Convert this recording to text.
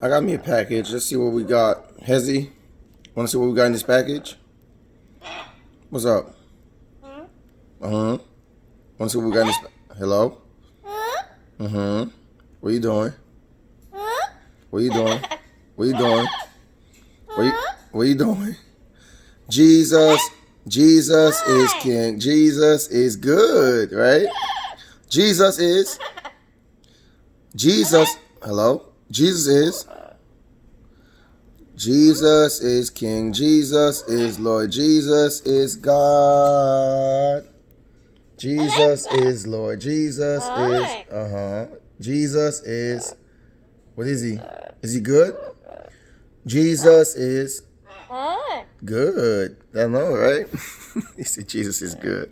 I got me a package. Let's see what we got. Hezzy, want to see what we got in this package? What's up? Uh-huh. Want to see what we got in this... Hello? Uh-huh. What you doing? What you doing? What you doing? What you doing? Jesus is King. Jesus is good, right? Jesus, hello? Jesus is King. Jesus is Lord. Jesus is God. Jesus is Lord. Jesus is, Jesus is, what is he? Is he good? Jesus is good. I know, right? He said Jesus is good.